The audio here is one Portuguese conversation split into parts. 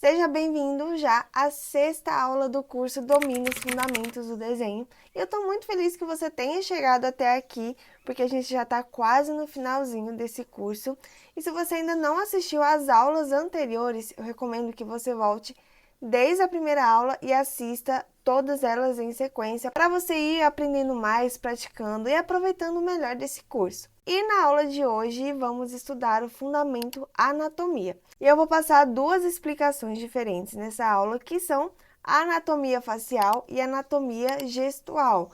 Seja bem-vindo já à sexta aula do curso Domine os Fundamentos do Desenho. E eu estou muito feliz que você tenha chegado até aqui, porque a gente já está quase no finalzinho desse curso. E se você ainda não assistiu às aulas anteriores, eu recomendo que você volte desde a primeira aula e assista todas elas em sequência, para você ir aprendendo mais, praticando e aproveitando o melhor desse curso. E na aula de hoje vamos estudar o fundamento anatomia. E eu vou passar duas explicações diferentes nessa aula, que são a anatomia facial e a anatomia gestual,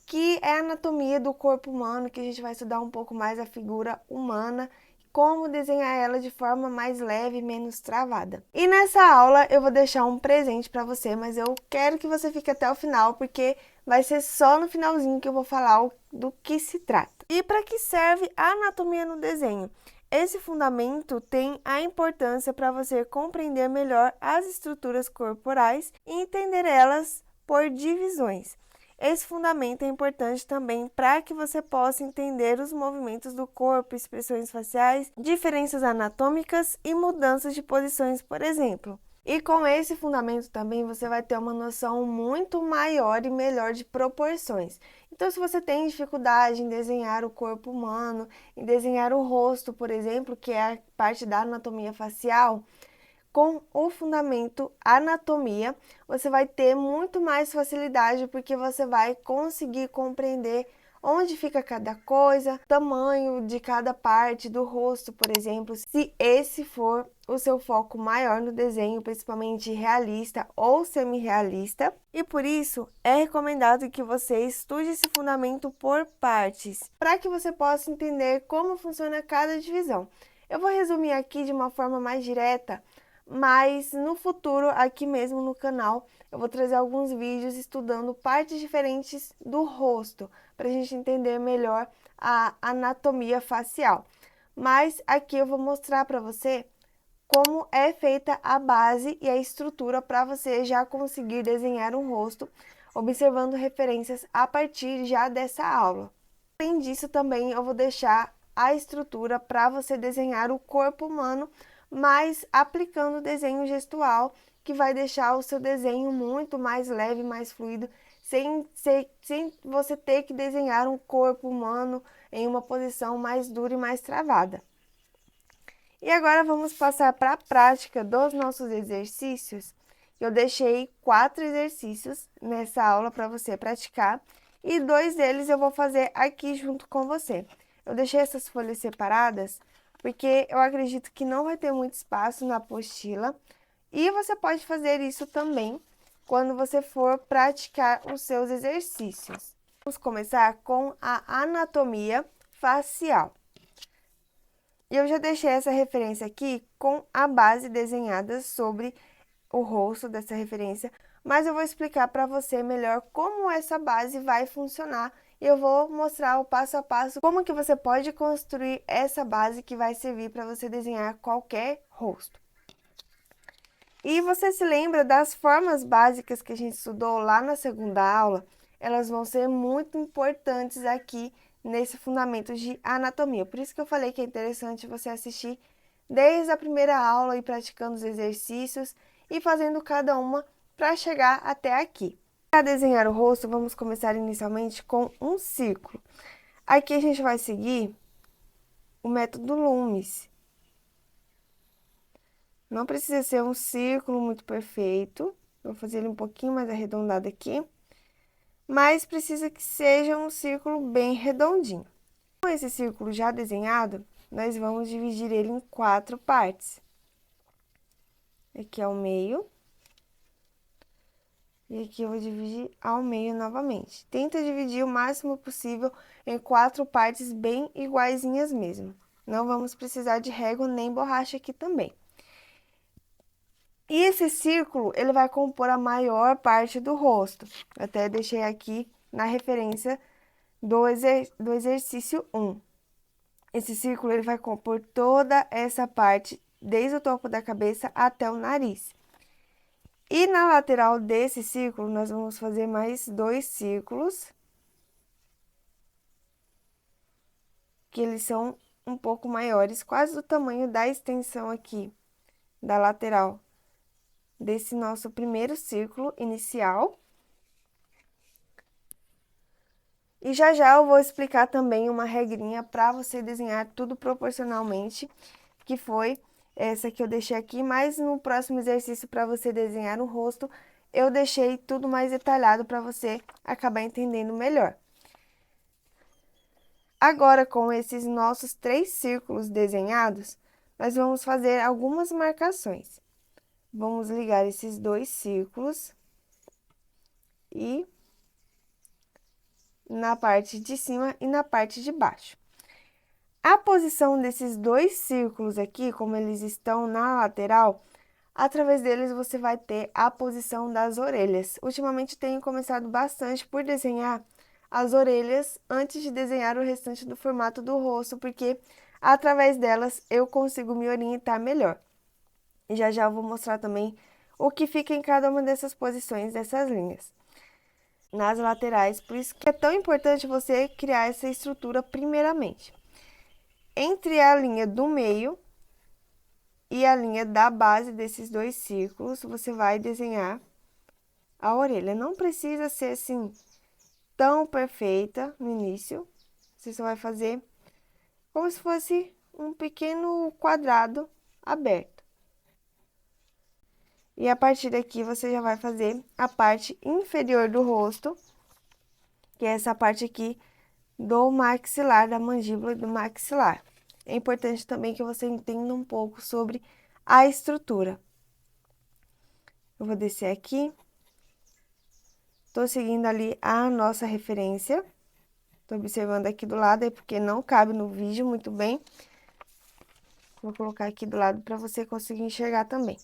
que é a anatomia do corpo humano, que a gente vai estudar um pouco mais a figura humana, como desenhar ela de forma mais leve e menos travada. E nessa aula eu vou deixar um presente para você, mas eu quero que você fique até o final, porque vai ser só no finalzinho que eu vou falar do que se trata. E para que serve a anatomia no desenho? Esse fundamento tem a importância para você compreender melhor as estruturas corporais e entender elas por divisões. Esse fundamento é importante também para que você possa entender os movimentos do corpo, expressões faciais, diferenças anatômicas e mudanças de posições, por exemplo. E com esse fundamento também você vai ter uma noção muito maior e melhor de proporções. Então, se você tem dificuldade em desenhar o corpo humano, em desenhar o rosto, por exemplo, que é a parte da anatomia facial, com o fundamento anatomia, você vai ter muito mais facilidade, porque você vai conseguir compreender onde fica cada coisa, tamanho de cada parte do rosto, por exemplo, se esse for o seu foco maior no desenho, principalmente realista ou semi-realista. E por isso, é recomendado que você estude esse fundamento por partes, para que você possa entender como funciona cada divisão. Eu vou resumir aqui de uma forma mais direta, mas no futuro, aqui mesmo no canal, eu vou trazer alguns vídeos estudando partes diferentes do rosto, para a gente entender melhor a anatomia facial. Mas aqui eu vou mostrar para você como é feita a base e a estrutura para você já conseguir desenhar um rosto, observando referências a partir já dessa aula. Além disso, também eu vou deixar a estrutura para você desenhar o corpo humano, mas aplicando o desenho gestual, que vai deixar o seu desenho muito mais leve, mais fluido, sem você ter que desenhar um corpo humano em uma posição mais dura e mais travada. E agora vamos passar para a prática dos nossos exercícios. Eu deixei 4 exercícios nessa aula para você praticar, e 2 deles eu vou fazer aqui junto com você. Eu deixei essas folhas separadas porque eu acredito que não vai ter muito espaço na apostila, e você pode fazer isso também quando você for praticar os seus exercícios. Vamos começar com a anatomia facial. E eu já deixei essa referência aqui com a base desenhada sobre o rosto dessa referência, mas eu vou explicar para você melhor como essa base vai funcionar, e eu vou mostrar o passo a passo como que você pode construir essa base que vai servir para você desenhar qualquer rosto. E você se lembra das formas básicas que a gente estudou lá na segunda aula? Elas vão ser muito importantes aqui nesse fundamento de anatomia. Por isso que eu falei que é interessante você assistir desde a primeira aula e praticando os exercícios e fazendo cada uma para chegar até aqui. Para desenhar o rosto, vamos começar inicialmente com um círculo. Aqui a gente vai seguir o método Loomis. Não precisa ser um círculo muito perfeito, vou fazer ele um pouquinho mais arredondado aqui, mas precisa que seja um círculo bem redondinho. Com esse círculo já desenhado, nós vamos dividir ele em 4 partes. Aqui é o meio, e aqui eu vou dividir ao meio novamente. Tenta dividir o máximo possível em 4 partes bem iguaizinhas mesmo. Não vamos precisar de régua nem borracha aqui também. E esse círculo, ele vai compor a maior parte do rosto. Eu até deixei aqui na referência do exercício 1. Esse círculo, ele vai compor toda essa parte, desde o topo da cabeça até o nariz. E na lateral desse círculo, nós vamos fazer mais 2 círculos, que eles são um pouco maiores, quase do tamanho da extensão aqui, da lateral desse nosso primeiro círculo inicial. E já já eu vou explicar também uma regrinha para você desenhar tudo proporcionalmente, que foi essa que eu deixei aqui, mas no próximo exercício para você desenhar o rosto, eu deixei tudo mais detalhado para você acabar entendendo melhor. Agora, com esses nossos 3 círculos desenhados, nós vamos fazer algumas marcações. Vamos ligar esses 2 círculos e na parte de cima e na parte de baixo. A posição desses 2 círculos aqui, como eles estão na lateral, através deles você vai ter a posição das orelhas. Ultimamente tenho começado bastante por desenhar as orelhas antes de desenhar o restante do formato do rosto, porque através delas eu consigo me orientar melhor. E já já eu vou mostrar também o que fica em cada uma dessas posições, dessas linhas, nas laterais. Por isso que é tão importante você criar essa estrutura primeiramente. Entre a linha do meio e a linha da base desses 2 círculos, você vai desenhar a orelha. Não precisa ser assim tão perfeita no início. Você só vai fazer como se fosse um pequeno quadrado aberto. E a partir daqui você já vai fazer a parte inferior do rosto, que é essa parte aqui do maxilar, da mandíbula e do maxilar. É importante também que você entenda um pouco sobre a estrutura. Eu vou descer aqui. Tô seguindo ali a nossa referência. Tô observando aqui do lado, é porque não cabe no vídeo muito bem. Vou colocar aqui do lado para você conseguir enxergar também.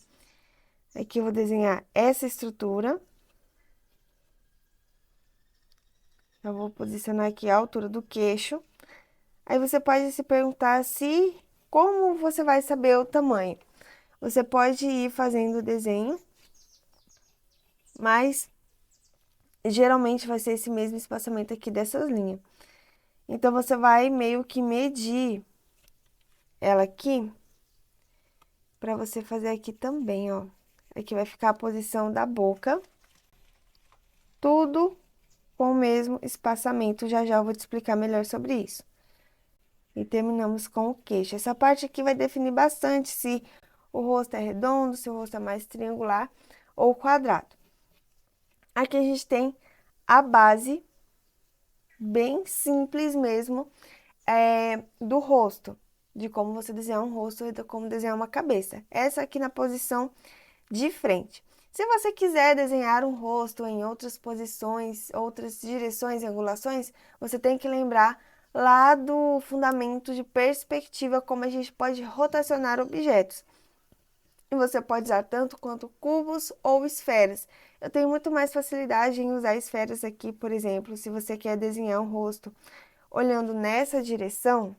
Aqui eu vou desenhar essa estrutura. Eu vou posicionar aqui a altura do queixo. Aí você pode se perguntar como você vai saber o tamanho. Você pode ir fazendo o desenho, mas geralmente vai ser esse mesmo espaçamento aqui dessas linhas. Então, você vai meio que medir ela aqui, pra você fazer aqui também, ó. Aqui vai ficar a posição da boca. Tudo com o mesmo espaçamento, já já eu vou te explicar melhor sobre isso. E terminamos com o queixo. Essa parte aqui vai definir bastante se o rosto é redondo, se o rosto é mais triangular ou quadrado. Aqui a gente tem a base, bem simples mesmo, do rosto. De como você desenhar um rosto e de como desenhar uma cabeça. Essa aqui na posição de frente. Se você quiser desenhar um rosto em outras posições, outras direções e angulações, você tem que lembrar lá do fundamento de perspectiva, como a gente pode rotacionar objetos. E você pode usar tanto quanto cubos ou esferas. Eu tenho muito mais facilidade em usar esferas aqui, por exemplo, se você quer desenhar um rosto olhando nessa direção,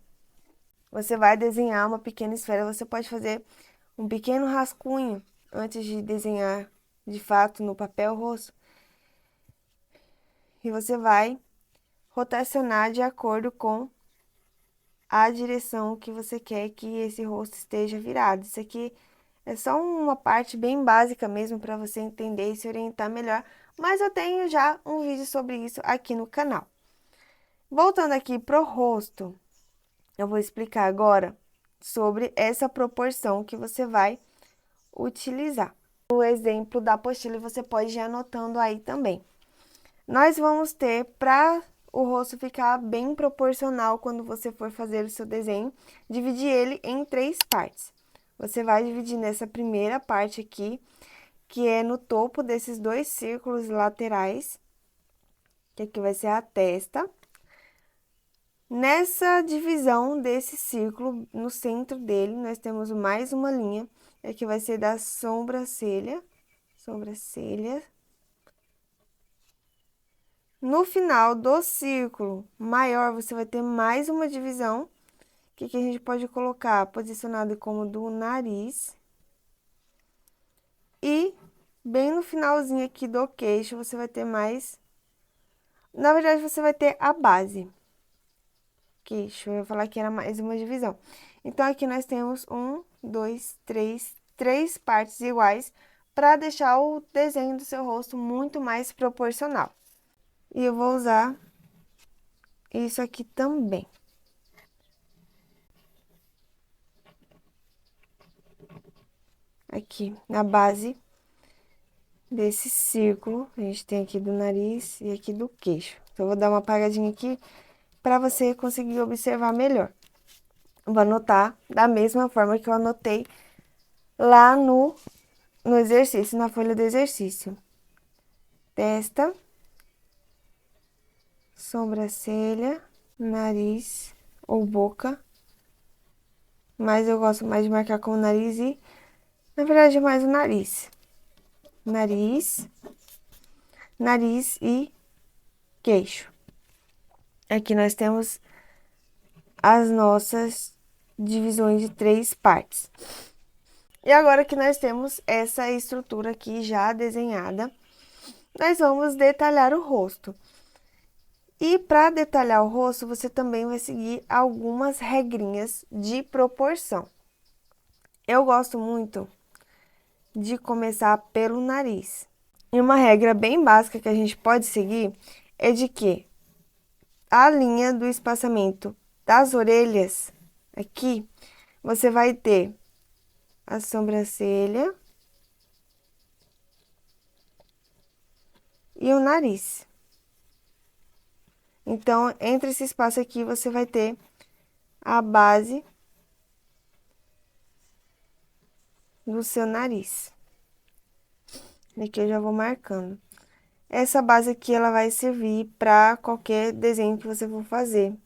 você vai desenhar uma pequena esfera. Você pode fazer um pequeno rascunho antes de desenhar de fato no papel rosto. E você vai rotacionar de acordo com a direção que você quer que esse rosto esteja virado. Isso aqui é só uma parte bem básica mesmo para você entender e se orientar melhor, mas eu tenho já um vídeo sobre isso aqui no canal. Voltando aqui pro rosto, eu vou explicar agora sobre essa proporção que você vai utilizar. O exemplo da apostila você pode ir anotando aí também. Nós vamos ter, para o rosto ficar bem proporcional quando você for fazer o seu desenho, dividir ele em 3 partes. Você vai dividir nessa primeira parte aqui, que é no topo desses 2 círculos laterais, que aqui vai ser a testa. Nessa divisão desse círculo, no centro dele, nós temos mais uma linha, que vai ser da sobrancelha. No final do círculo maior, você vai ter mais uma divisão, que a gente pode colocar posicionado como do nariz. E bem no finalzinho aqui do queixo, você vai ter mais... Na verdade, você vai ter a base. Queixo, eu ia falar que era mais uma divisão. Então, aqui nós temos 1, 2, 3 partes iguais para deixar o desenho do seu rosto muito mais proporcional. E eu vou usar isso aqui também. Aqui, na base desse círculo, a gente tem aqui do nariz e aqui do queixo. Então, eu vou dar uma apagadinha aqui para você conseguir observar melhor. Vou anotar da mesma forma que eu anotei lá no exercício, na folha do exercício. Testa, sobrancelha, nariz ou boca. Mas eu gosto mais de marcar com o nariz e, na verdade, é mais o nariz. Nariz e queixo. Aqui nós temos as nossas divisões de 3 partes. E agora que nós temos essa estrutura aqui já desenhada, nós vamos detalhar o rosto. E para detalhar o rosto, você também vai seguir algumas regrinhas de proporção. Eu gosto muito de começar pelo nariz. E uma regra bem básica que a gente pode seguir é de que a linha do espaçamento das orelhas, aqui, você vai ter a sobrancelha e o nariz. Então, entre esse espaço aqui, você vai ter a base do seu nariz. Aqui eu já vou marcando. Essa base aqui, ela vai servir para qualquer desenho que você for fazer.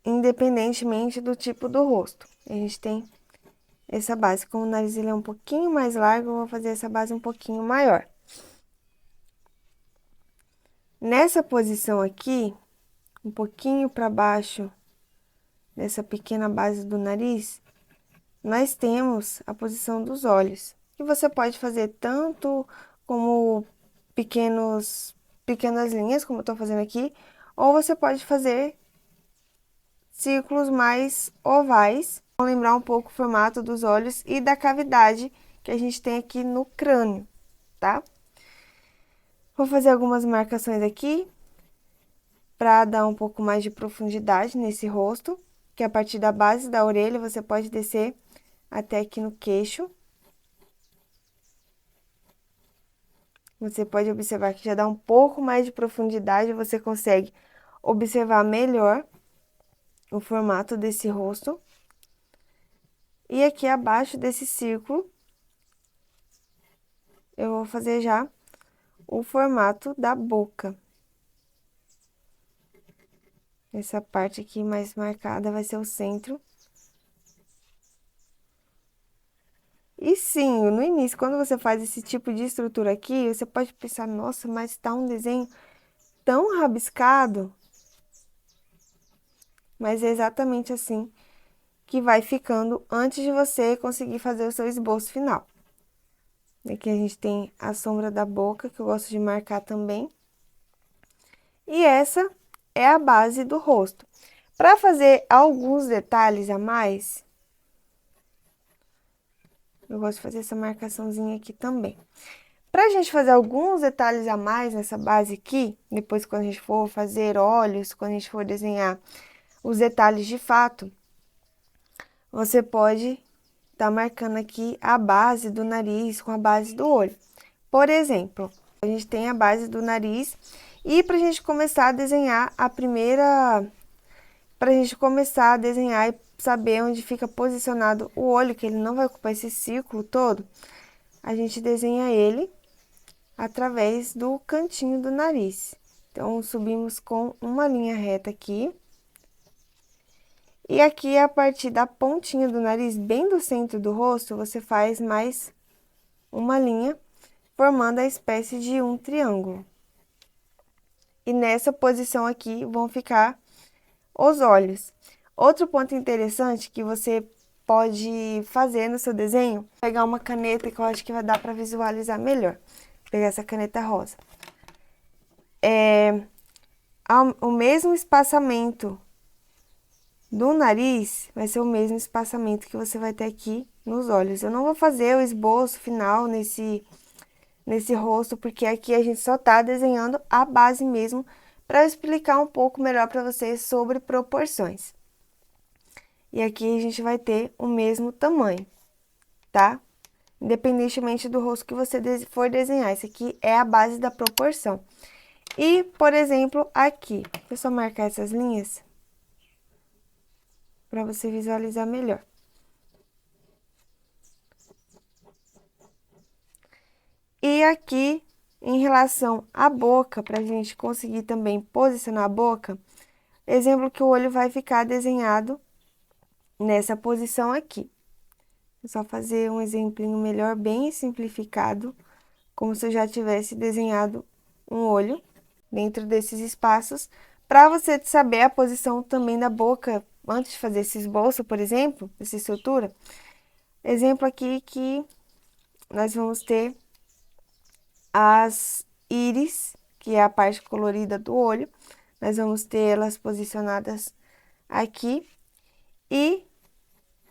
Independentemente do tipo do rosto. A gente tem essa base. Como o nariz ele é um pouquinho mais largo, eu vou fazer essa base um pouquinho maior. Nessa posição aqui, um pouquinho para baixo dessa pequena base do nariz, nós temos a posição dos olhos. E você pode fazer tanto como pequenas linhas, como eu tô fazendo aqui, ou você pode fazer círculos mais ovais. Vou lembrar um pouco o formato dos olhos e da cavidade que a gente tem aqui no crânio, tá? Vou fazer algumas marcações aqui para dar um pouco mais de profundidade nesse rosto, que a partir da base da orelha você pode descer até aqui no queixo. Você pode observar que já dá um pouco mais de profundidade, você consegue observar melhor o formato desse rosto. E aqui abaixo desse círculo, eu vou fazer já o formato da boca. Essa parte aqui mais marcada vai ser o centro. E sim, no início, quando você faz esse tipo de estrutura aqui, você pode pensar, nossa, mas tá um desenho tão rabiscado. Mas é exatamente assim que vai ficando antes de você conseguir fazer o seu esboço final. Aqui a gente tem a sombra da boca, que eu gosto de marcar também. E essa é a base do rosto. Para fazer alguns detalhes a mais, eu gosto de fazer essa marcaçãozinha aqui também. Pra gente fazer alguns detalhes a mais nessa base aqui, depois quando a gente for fazer olhos, quando a gente for desenhar os detalhes de fato, você pode estar marcando aqui a base do nariz com a base do olho. Por exemplo, a gente tem a base do nariz e pra gente começar a desenhar pra gente começar a desenhar e saber onde fica posicionado o olho, que ele não vai ocupar esse círculo todo, a gente desenha ele através do cantinho do nariz. Então, subimos com uma linha reta aqui. E aqui, a partir da pontinha do nariz, bem do centro do rosto, você faz mais uma linha, formando a espécie de um triângulo. E nessa posição aqui vão ficar os olhos. Outro ponto interessante que você pode fazer no seu desenho, pegar uma caneta que eu acho que vai dar para visualizar melhor. Pegar essa caneta rosa. O mesmo espaçamento do nariz vai ser o mesmo espaçamento que você vai ter aqui nos olhos. Eu não vou fazer o esboço final nesse rosto, porque aqui a gente só tá desenhando a base mesmo, para explicar um pouco melhor para vocês sobre proporções. E aqui a gente vai ter o mesmo tamanho, tá? Independentemente do rosto que você for desenhar, esse aqui é a base da proporção. E, por exemplo, aqui, deixa eu só marcar essas linhas para você visualizar melhor. E aqui, em relação à boca, para a gente conseguir também posicionar a boca, exemplo que o olho vai ficar desenhado nessa posição aqui. É só fazer um exemplinho melhor, bem simplificado, como se eu já tivesse desenhado um olho dentro desses espaços, para você saber a posição também da boca antes de fazer esse esboço, por exemplo, essa estrutura. Exemplo aqui que nós vamos ter as íris, que é a parte colorida do olho. Nós vamos ter elas posicionadas aqui e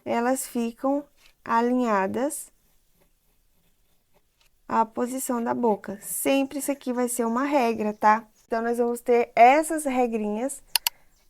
elas ficam alinhadas à posição da boca. Sempre isso aqui vai ser uma regra, tá? Então, nós vamos ter essas regrinhas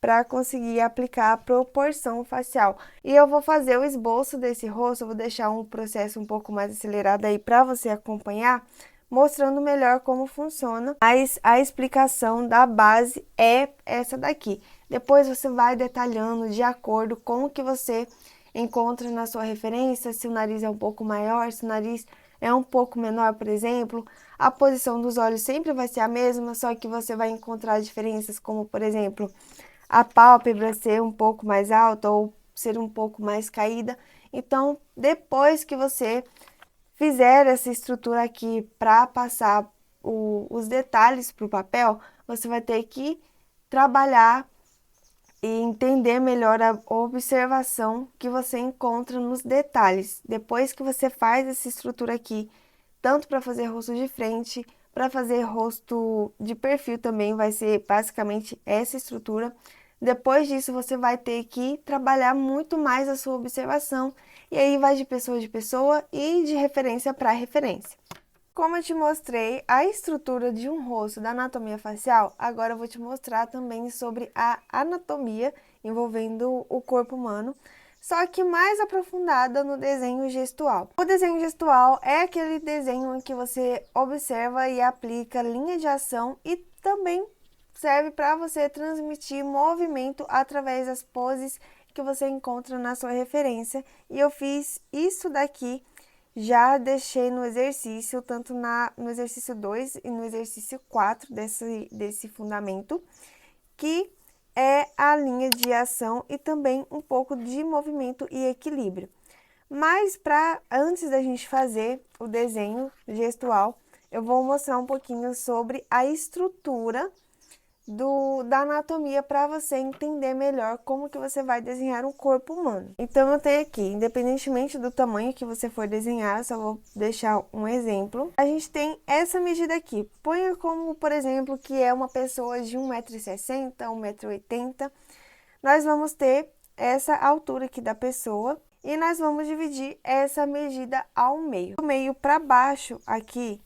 para conseguir aplicar a proporção facial. E eu vou fazer o esboço desse rosto, eu vou deixar um processo um pouco mais acelerado aí para você acompanhar, mostrando melhor como funciona. Mas a explicação da base é essa daqui. Depois você vai detalhando de acordo com o que você encontra na sua referência, se o nariz é um pouco maior, se o nariz é um pouco menor, por exemplo. A posição dos olhos sempre vai ser a mesma, só que você vai encontrar diferenças, como, por exemplo, a pálpebra ser um pouco mais alta ou ser um pouco mais caída. Então, depois que você fizer essa estrutura aqui para passar os detalhes para o papel, você vai ter que trabalhar e entender melhor a observação que você encontra nos detalhes. Depois que você faz essa estrutura aqui, tanto para fazer rosto de frente, para fazer rosto de perfil também, vai ser basicamente essa estrutura. Depois disso, você vai ter que trabalhar muito mais a sua observação, e aí vai de pessoa e de referência para referência. Como eu te mostrei a estrutura de um rosto da anatomia facial, agora eu vou te mostrar também sobre a anatomia envolvendo o corpo humano, só que mais aprofundada no desenho gestual. O desenho gestual é aquele desenho em que você observa e aplica linha de ação e também serve para você transmitir movimento através das poses que você encontra na sua referência. E eu fiz isso daqui, já deixei no exercício, tanto no exercício 2 e no exercício 4 desse fundamento, que é a linha de ação e também um pouco de movimento e equilíbrio. Mas antes da gente fazer o desenho gestual, eu vou mostrar um pouquinho sobre a estrutura da anatomia para você entender melhor como que você vai desenhar um corpo humano. Então, eu tenho aqui, independentemente do tamanho que você for desenhar, só vou deixar um exemplo. A gente tem essa medida aqui. Ponha como, por exemplo, que é uma pessoa de 1,60 m, 1,80 m. Nós vamos ter essa altura aqui da pessoa e nós vamos dividir essa medida ao meio. Do meio para baixo aqui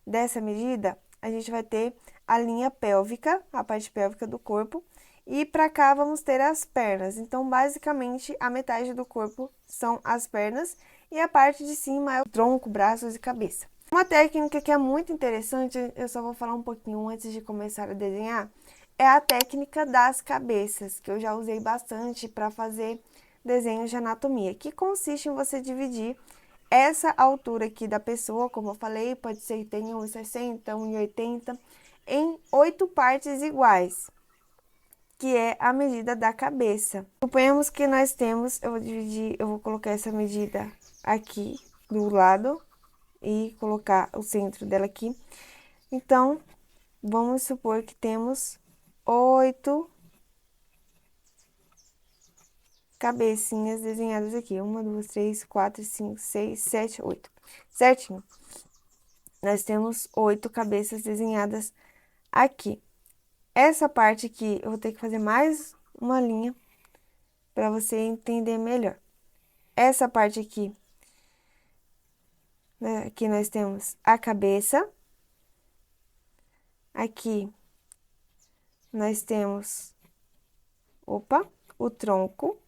dessa medida, a gente vai ter a linha pélvica, a parte pélvica do corpo, e para cá vamos ter as pernas. Então, basicamente, a metade do corpo são as pernas e a parte de cima é o tronco, braços e cabeça. Uma técnica que é muito interessante, eu só vou falar um pouquinho antes de começar a desenhar, é a técnica das cabeças, que eu já usei bastante para fazer desenhos de anatomia, que consiste em você dividir essa altura aqui da pessoa, como eu falei, pode ser que tenha 1,60 m, 1,80 m, em 8 partes iguais, que é a medida da cabeça. Suponhamos que nós temos, eu vou colocar essa medida aqui do lado e colocar o centro dela aqui. Então, vamos supor que temos 8 cabecinhas desenhadas aqui. 1, 2, 3, 4, 5, 6, 7, 8. Certinho. Nós temos 8 cabeças desenhadas aqui. Essa parte aqui, eu vou ter que fazer mais uma linha para você entender melhor. Essa parte aqui né? Aqui nós temos a cabeça. Aqui nós temos, o tronco.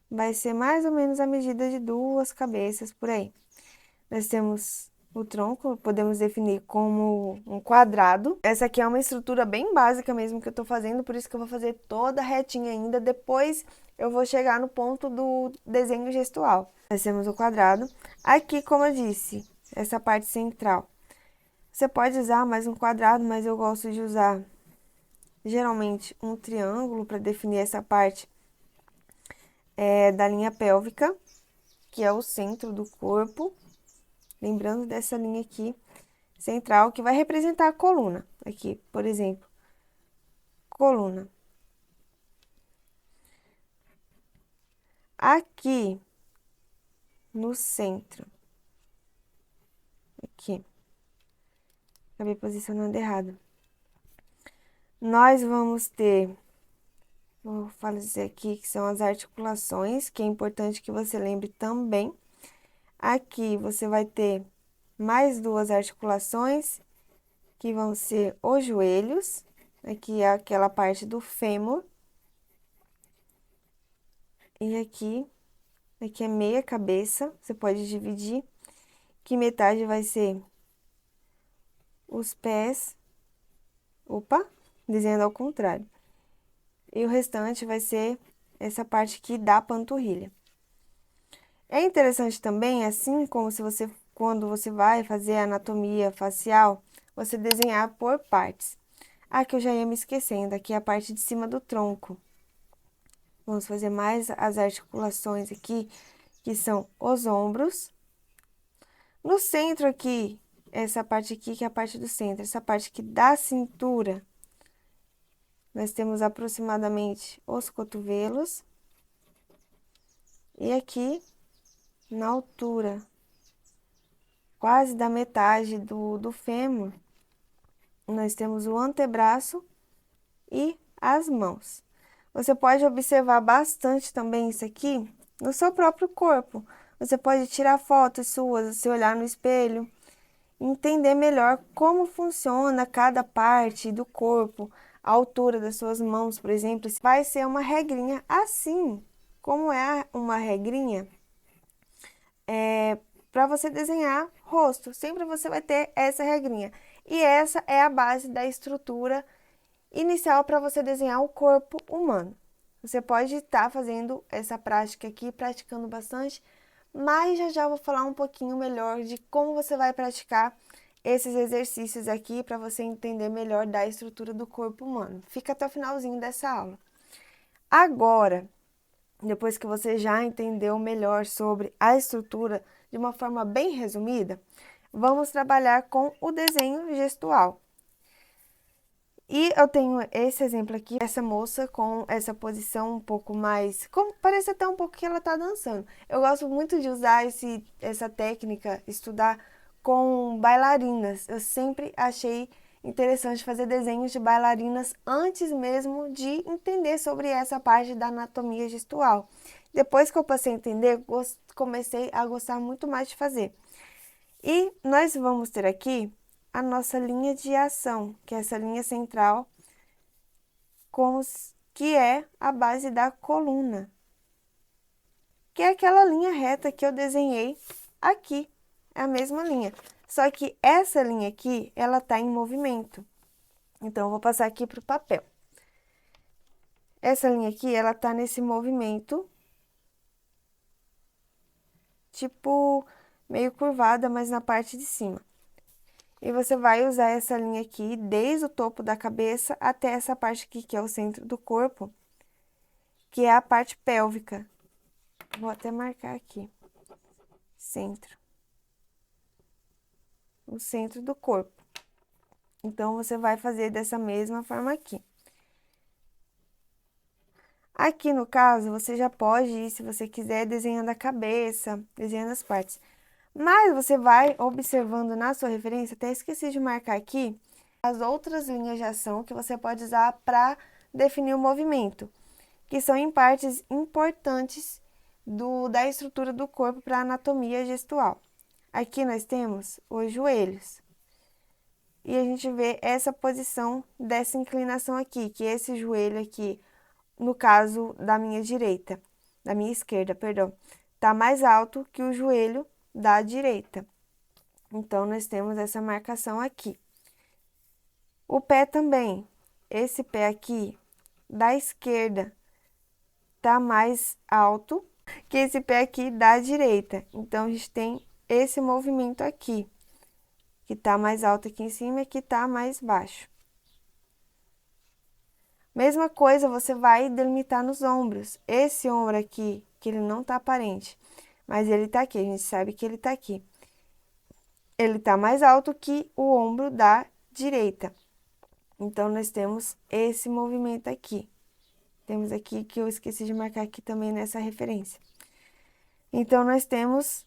Vai ser mais ou menos a medida de 2 cabeças por aí. Nós temos o tronco, podemos definir como um quadrado. Essa aqui é uma estrutura bem básica mesmo que eu tô fazendo, por isso que eu vou fazer toda retinha ainda. Depois eu vou chegar no ponto do desenho gestual. Nós temos o quadrado. Aqui, como eu disse, essa parte central. Você pode usar mais um quadrado, mas eu gosto de usar geralmente um triângulo para definir essa parte da linha pélvica, que é o centro do corpo. Lembrando dessa linha aqui central, que vai representar a coluna. Aqui, por exemplo, coluna. Aqui, no centro. Aqui. Acabei posicionando errado. Nós vamos ter, vou fazer aqui, que são as articulações, que é importante que você lembre também. Aqui, você vai ter mais 2 articulações, que vão ser os joelhos. Aqui é aquela parte do fêmur. E aqui é meia cabeça, você pode dividir, que metade vai ser os pés, desenhando ao contrário. E o restante vai ser essa parte aqui da panturrilha. É interessante também, assim como se você, quando você vai fazer a anatomia facial, você desenhar por partes. Aqui eu já ia me esquecendo, aqui é a parte de cima do tronco. Vamos fazer mais as articulações aqui, que são os ombros. No centro aqui, essa parte aqui, que é a parte do centro, essa parte aqui da cintura, nós temos aproximadamente os cotovelos. E aqui, na altura, quase da metade do fêmur, nós temos o antebraço e as mãos. Você pode observar bastante também isso aqui no seu próprio corpo. Você pode tirar fotos suas, se olhar no espelho, entender melhor como funciona cada parte do corpo, a altura das suas mãos, por exemplo, vai ser uma regrinha assim, como é uma regrinha para você desenhar rosto. Sempre você vai ter essa regrinha. E essa é a base da estrutura inicial para você desenhar o corpo humano. Você pode estar fazendo essa prática aqui, praticando bastante, mas já eu vou falar um pouquinho melhor de como você vai praticar esses exercícios aqui para você entender melhor da estrutura do corpo humano. Fica até o finalzinho dessa aula. Agora, depois que você já entendeu melhor sobre a estrutura de uma forma bem resumida, vamos trabalhar com o desenho gestual. E eu tenho esse exemplo aqui, essa moça com essa posição um pouco mais, como parece até um pouco que ela tá dançando. Eu gosto muito de usar essa técnica, estudar com bailarinas. Eu sempre achei interessante fazer desenhos de bailarinas antes mesmo de entender sobre essa parte da anatomia gestual. Depois que eu passei a entender, comecei a gostar muito mais de fazer. E nós vamos ter aqui a nossa linha de ação, que é essa linha central, que é a base da coluna, que é aquela linha reta que eu desenhei aqui, é a mesma linha. Só que essa linha aqui, ela tá em movimento. Então, eu vou passar aqui para o papel. Essa linha aqui, ela tá nesse movimento, tipo, meio curvada, mas na parte de cima. E você vai usar essa linha aqui, desde o topo da cabeça até essa parte aqui, que é o centro do corpo, que é a parte pélvica. Vou até marcar aqui. Centro. O centro do corpo. Então, você vai fazer dessa mesma forma aqui. Aqui, no caso, você já pode ir, se você quiser, desenhando a cabeça, desenhando as partes. Mas você vai observando na sua referência, até esqueci de marcar aqui, as outras linhas de ação que você pode usar para definir o movimento, que são em partes importantes da estrutura do corpo para a anatomia gestual. aqui nós temos os joelhos. E a gente vê essa posição dessa inclinação aqui, que esse joelho aqui, no caso da minha direita, da minha esquerda, perdão, tá mais alto que o joelho da direita. Então, nós temos essa marcação aqui. O pé também, esse pé aqui, da esquerda, tá mais alto que esse pé aqui da direita. Então, a gente tem esse movimento aqui, que tá mais alto aqui em cima e que tá mais baixo. Mesma coisa, você vai delimitar nos ombros. Esse ombro aqui, que ele não tá aparente, mas ele tá aqui, a gente sabe que ele tá aqui. Ele tá mais alto que o ombro da direita. Então, nós temos esse movimento aqui. Temos aqui, que eu esqueci de marcar aqui também nessa referência. Então, nós temos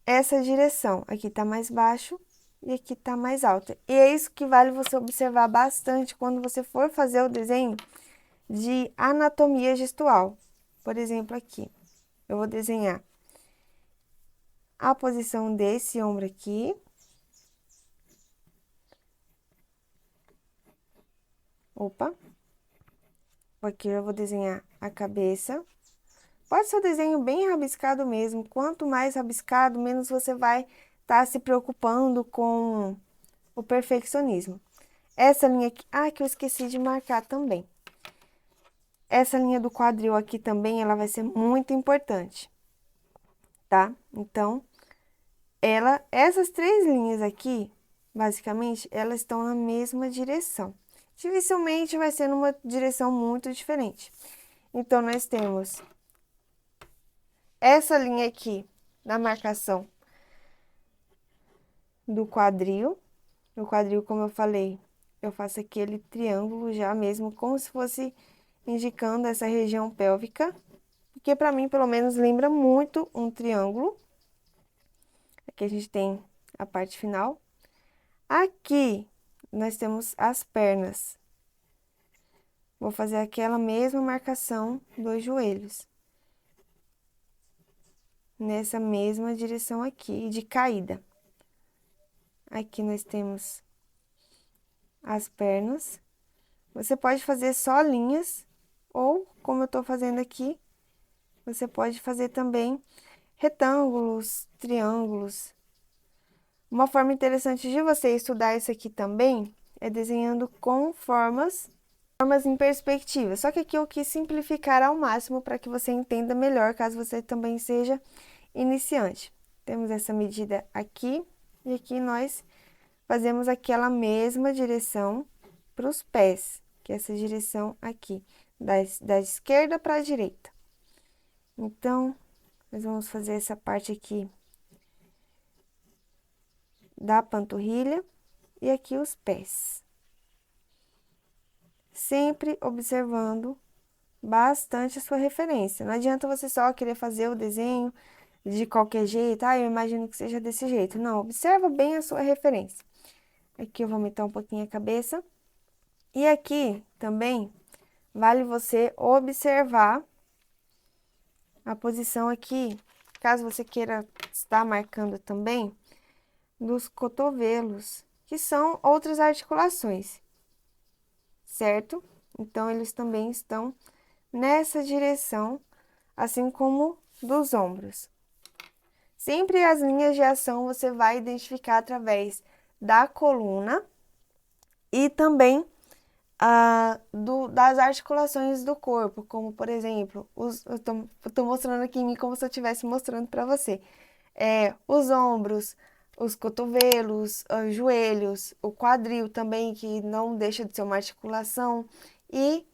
essa direção. Aqui tá mais baixo e aqui tá mais alto. E é isso que vale você observar bastante quando você for fazer o desenho de anatomia gestual. Por exemplo, aqui, eu vou desenhar a posição desse ombro aqui. Opa! Aqui eu vou desenhar a cabeça. Pode ser um desenho bem rabiscado mesmo. Quanto mais rabiscado, menos você vai estar se preocupando com o perfeccionismo. Essa linha aqui, que eu esqueci de marcar também. Essa linha do quadril aqui também, ela vai ser muito importante, tá? Então, essas três linhas aqui, basicamente, elas estão na mesma direção. Dificilmente vai ser numa direção muito diferente. Então, nós temos essa linha aqui na marcação do quadril. No quadril, como eu falei, eu faço aquele triângulo já mesmo, como se fosse indicando essa região pélvica, porque para mim, pelo menos, lembra muito um triângulo. Aqui a gente tem a parte final. Aqui, nós temos as pernas. Vou fazer aquela mesma marcação dos joelhos. Nessa mesma direção aqui, de caída. Aqui nós temos as pernas. Você pode fazer só linhas, ou, como eu tô fazendo aqui, você pode fazer também retângulos, triângulos. Uma forma interessante de você estudar isso aqui também é desenhando com formas em perspectiva. Só que aqui eu quis simplificar ao máximo para que você entenda melhor, caso você também seja iniciante. Temos essa medida aqui, e aqui nós fazemos aquela mesma direção para os pés, que é essa direção aqui, da esquerda para a direita. Então, nós vamos fazer essa parte aqui da panturrilha e aqui os pés. Sempre observando bastante a sua referência. Não adianta você só querer fazer o desenho de qualquer jeito. Eu imagino que seja desse jeito. Não, observa bem a sua referência. Aqui eu vou aumentar um pouquinho a cabeça. E aqui também vale você observar a posição aqui, caso você queira estar marcando também, dos cotovelos, que são outras articulações, certo? Então, eles também estão nessa direção, assim como dos ombros. Sempre as linhas de ação você vai identificar através da coluna e também das articulações do corpo, como, por exemplo, eu tô mostrando aqui em mim como se eu estivesse mostrando para você. Os ombros, os cotovelos, os joelhos, o quadril também, que não deixa de ser uma articulação, e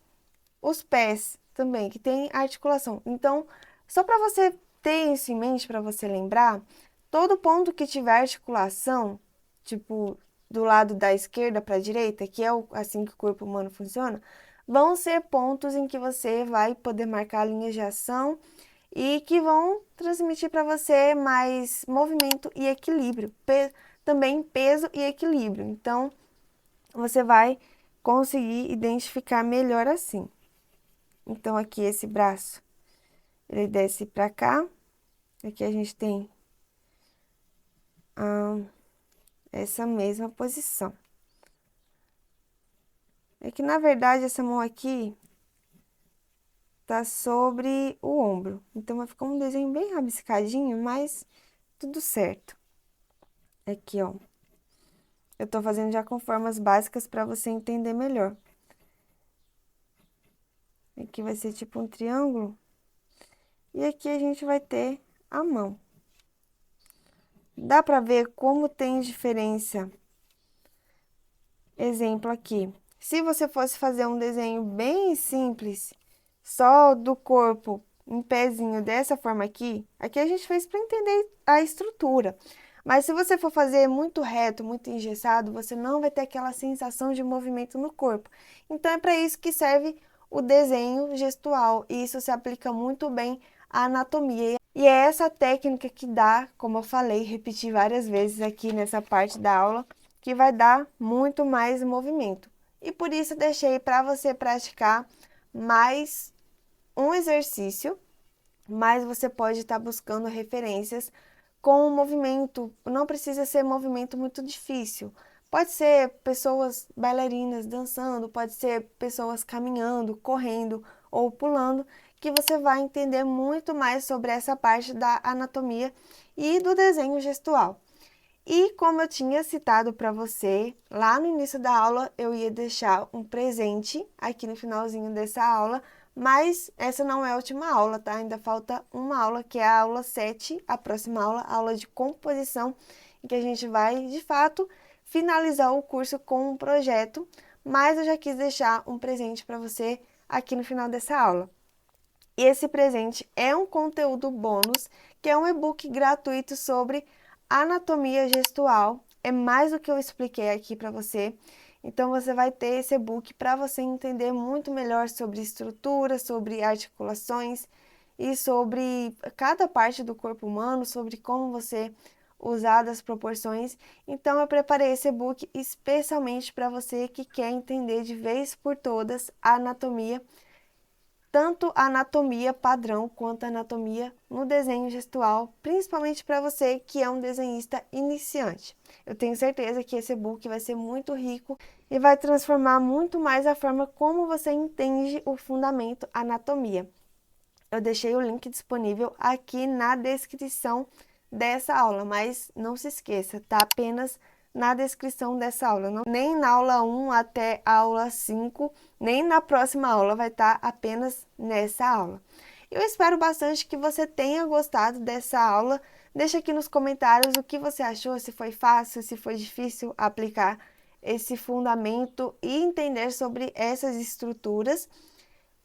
os pés também, que tem articulação. Então, só para você ter isso em mente, para você lembrar, todo ponto que tiver articulação, tipo, do lado da esquerda para a direita, que é assim que o corpo humano funciona, vão ser pontos em que você vai poder marcar linhas de ação e que vão transmitir para você mais movimento e equilíbrio, também peso e equilíbrio. Então, você vai conseguir identificar melhor assim. Então, aqui esse braço, ele desce para cá. Aqui a gente tem essa mesma posição. É que, na verdade, essa mão aqui tá sobre o ombro. Então, vai ficar um desenho bem rabiscadinho, mas tudo certo. Aqui, ó. Eu tô fazendo já com formas básicas para você entender melhor. Aqui vai ser tipo um triângulo. E aqui a gente vai ter a mão. Dá para ver como tem diferença. Exemplo aqui. Se você fosse fazer um desenho bem simples, só do corpo, um pezinho dessa forma aqui, aqui a gente fez para entender a estrutura. Mas se você for fazer muito reto, muito engessado, você não vai ter aquela sensação de movimento no corpo. Então é para isso que serve o desenho gestual, e isso se aplica muito bem à anatomia. E é essa técnica que dá, como eu falei, repeti várias vezes aqui nessa parte da aula, que vai dar muito mais movimento. E por isso deixei para você praticar mais um exercício, mas você pode estar buscando referências com o movimento, não precisa ser movimento muito difícil. Pode ser pessoas bailarinas dançando, pode ser pessoas caminhando, correndo ou pulando, que você vai entender muito mais sobre essa parte da anatomia e do desenho gestual. E como eu tinha citado para você, lá no início da aula eu ia deixar um presente aqui no finalzinho dessa aula, mas essa não é a última aula, tá? Ainda falta uma aula, que é a aula 7, a próxima aula, a aula de composição, em que a gente vai, de fato, finalizar o curso com um projeto, mas eu já quis deixar um presente para você aqui no final dessa aula. E esse presente é um conteúdo bônus, que é um e-book gratuito sobre anatomia gestual. É mais do que eu expliquei aqui para você. Então, você vai ter esse e-book para você entender muito melhor sobre estrutura, sobre articulações e sobre cada parte do corpo humano, sobre como você usar das proporções. Então, eu preparei esse e-book especialmente para você que quer entender de vez por todas a anatomia, tanto a anatomia padrão quanto a anatomia no desenho gestual, principalmente para você que é um desenhista iniciante. Eu tenho certeza que esse e-book vai ser muito rico e vai transformar muito mais a forma como você entende o fundamento anatomia. Eu deixei o link disponível aqui na descrição dessa aula, mas não se esqueça, tá apenas na descrição dessa aula, não, nem na aula 1 até a aula 5, nem na próxima aula, vai estar apenas nessa aula. Eu espero bastante que você tenha gostado dessa aula. Deixa aqui nos comentários o que você achou, se foi fácil, se foi difícil aplicar esse fundamento e entender sobre essas estruturas.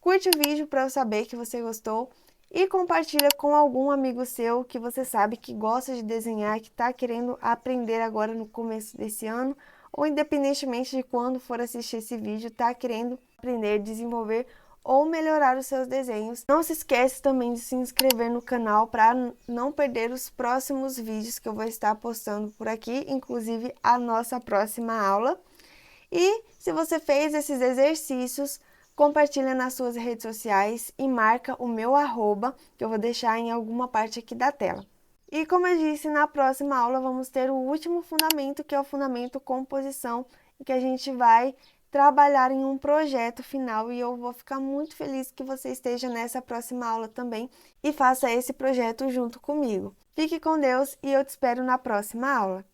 Curte o vídeo para eu saber que você gostou e compartilha com algum amigo seu que você sabe que gosta de desenhar, que está querendo aprender agora no começo desse ano, ou independentemente de quando for assistir esse vídeo, está querendo aprender, desenvolver ou melhorar os seus desenhos. Não se esqueça também de se inscrever no canal para não perder os próximos vídeos que eu vou estar postando por aqui, inclusive a nossa próxima aula. E se você fez esses exercícios, compartilha nas suas redes sociais e marca o meu arroba, que eu vou deixar em alguma parte aqui da tela. E como eu disse, na próxima aula vamos ter o último fundamento, que é o fundamento composição, em que a gente vai trabalhar em um projeto final, e eu vou ficar muito feliz que você esteja nessa próxima aula também e faça esse projeto junto comigo. Fique com Deus e eu te espero na próxima aula.